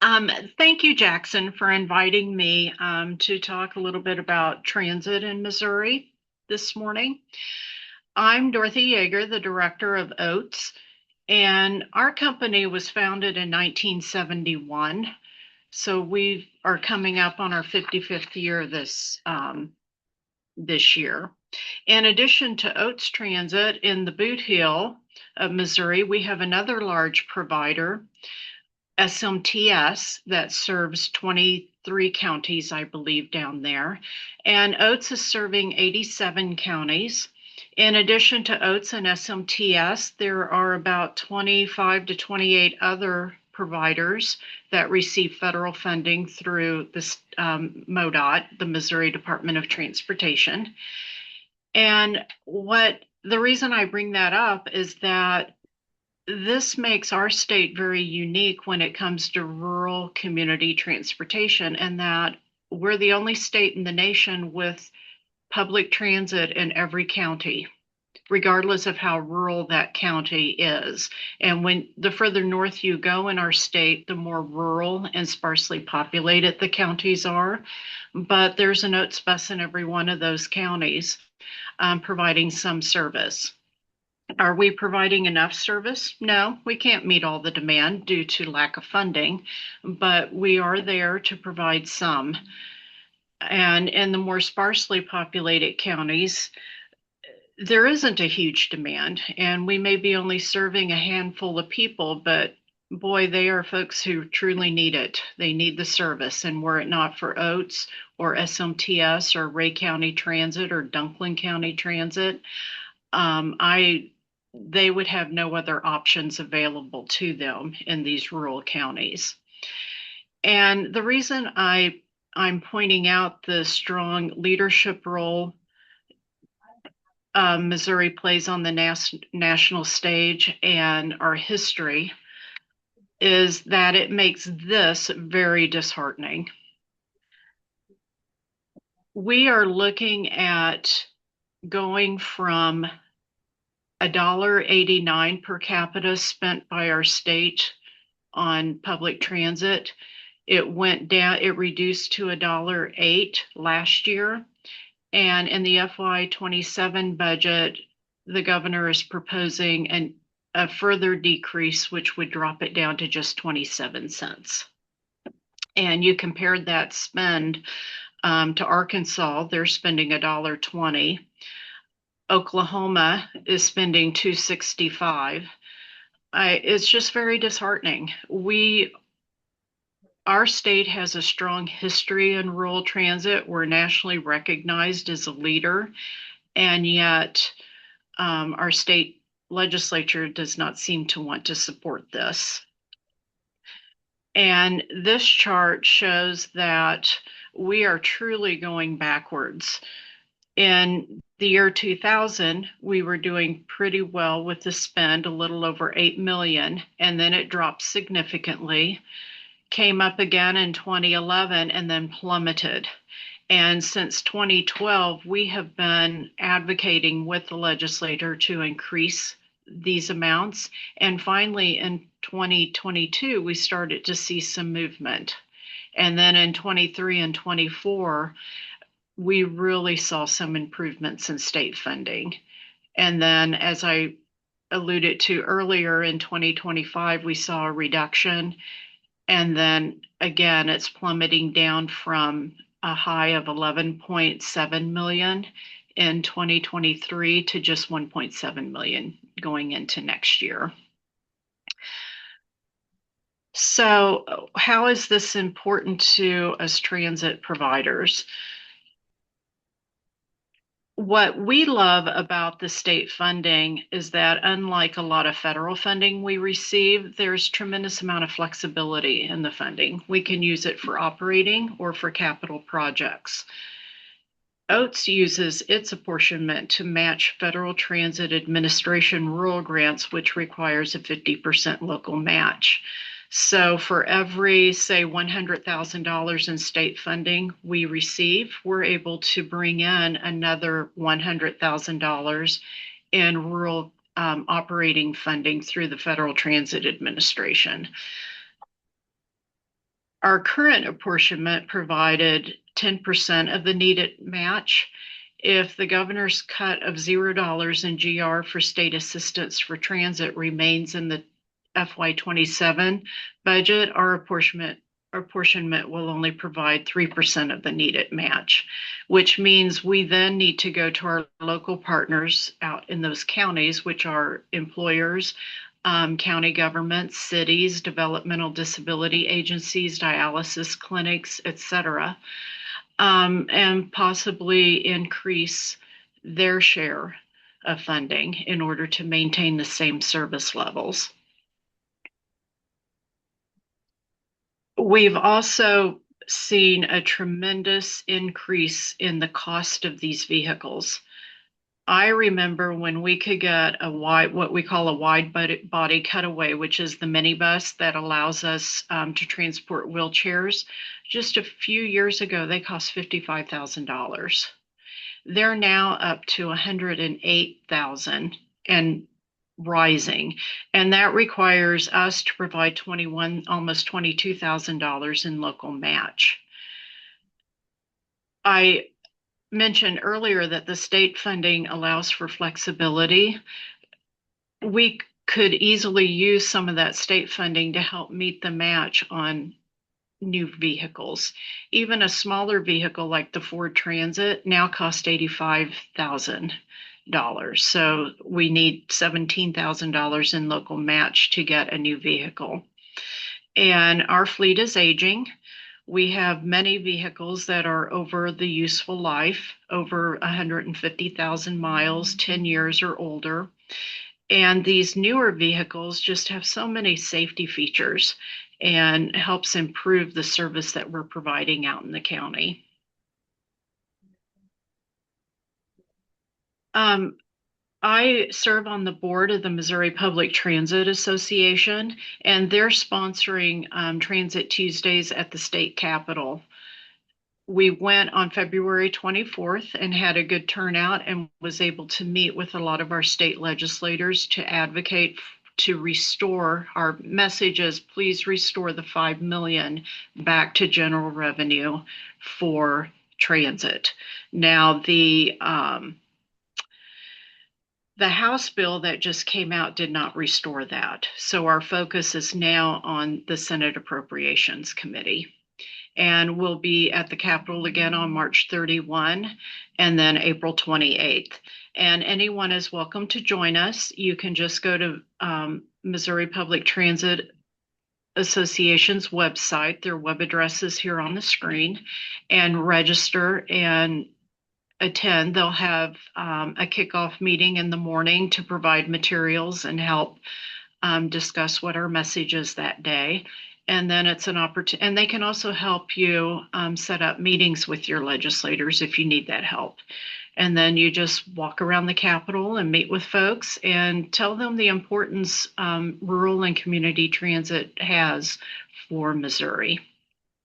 Um, Thank you, Jackson, for inviting me to talk a little bit about transit in Missouri this morning. I'm Dorothy Yeager, the director of OATS, and our company was founded in 1971. So we are coming up on our 55th year this year. In addition to OATS Transit in the Boot Heel of Missouri, we have another large provider, SMTS, that serves 23 counties, I believe, down there. And OATS is serving 87 counties. In addition to OATS and SMTS, there are about 25 to 28 other providers that receive federal funding through this MODOT, the Missouri Department of Transportation. And the reason I bring that up is that this makes our state very unique when it comes to rural community transportation, and that we're the only state in the nation with public transit in every county, regardless of how rural that county is. And when the further north you go in our state, the more rural and sparsely populated the counties are. But there's an OATS bus in every one of those counties, providing some service. Are we providing enough service? No, we can't meet all the demand due to lack of funding, but we are there to provide some. And in the more sparsely populated counties, there isn't a huge demand, and we may be only serving a handful of people, but boy, they are folks who truly need it. They need the service, and were it not for OATS or SMTS or Ray County Transit or Dunklin County Transit, they would have no other options available to them in these rural counties. And the reason I'm pointing out the strong leadership role Missouri plays on the national stage and our history is that it makes this very disheartening. We are looking at going from $1.89 per capita spent by our state on public transit. It went down, it reduced to $1.08 last year. And in the FY27 budget, the governor is proposing a further decrease, which would drop it down to just 27 cents. And you compared that spend to Arkansas, they're spending $1.20. Oklahoma is spending $2.65. It's just very disheartening. Our state has a strong history in rural transit. We're nationally recognized as a leader, and yet our state legislature does not seem to want to support this. And this chart shows that we are truly going backwards. In the year 2000, we were doing pretty well with the spend, a little over 8 million, and then it dropped significantly, came up again in 2011, and then plummeted. And since 2012, we have been advocating with the legislator to increase these amounts. And finally, in 2022, we started to see some movement. And then in 23 and 24, we really saw some improvements in state funding. And then, as I alluded to earlier, in 2025, we saw a reduction. And then again, it's plummeting down from a high of 11.7 million in 2023 to just 1.7 million going into next year. So how is this important to us transit providers? What we love about the state funding is that, unlike a lot of federal funding we receive, there's tremendous amount of flexibility in the funding. We can use it for operating or for capital projects. OATS uses its apportionment to match Federal Transit Administration rural grants, which requires a 50% local match. So for every, say, $100,000 in state funding we receive, we're able to bring in another $100,000 in rural operating funding through the Federal Transit Administration. Our current apportionment provided 10% of the needed match. If the governor's cut of $0 in GR for state assistance for transit remains in the FY27 budget, our apportionment will only provide 3% of the needed match, which means we then need to go to our local partners out in those counties, which are employers, county governments, cities, developmental disability agencies, dialysis clinics, etc., and possibly increase their share of funding in order to maintain the same service levels. We've also seen a tremendous increase in the cost of these vehicles. I remember when we could get what we call a wide body cutaway, which is the minibus that allows us to transport wheelchairs. Just a few years ago, they cost $55,000. They're now up to $108,000 and rising, and that requires us to provide almost $22,000 in local match. I mentioned earlier that the state funding allows for flexibility. We could easily use some of that state funding to help meet the match on new vehicles. Even a smaller vehicle like the Ford Transit now costs $85,000. So we need $17,000 in local match to get a new vehicle. And our fleet is aging. We have many vehicles that are over the useful life, over 150,000 miles, 10 years or older. And these newer vehicles just have so many safety features and helps improve the service that we're providing out in the county. I serve on the board of the Missouri Public Transit Association, and they're sponsoring Transit Tuesdays at the state capitol. We went on February 24th and had a good turnout and was able to meet with a lot of our state legislators to advocate to restore our messages. Please restore the $5 million back to general revenue for transit. Now, the House bill that just came out did not restore that. So our focus is now on the Senate Appropriations Committee. And we'll be at the Capitol again on March 31 and then April 28th. And anyone is welcome to join us. You can just go to Missouri Public Transit Association's website. Their web address is here on the screen, and register and attend. They'll have a kickoff meeting in the morning to provide materials and help discuss what our message is that day. And then it's an opportunity, and they can also help you set up meetings with your legislators if you need that help. And then you just walk around the Capitol and meet with folks and tell them the importance rural and community transit has for Missouri.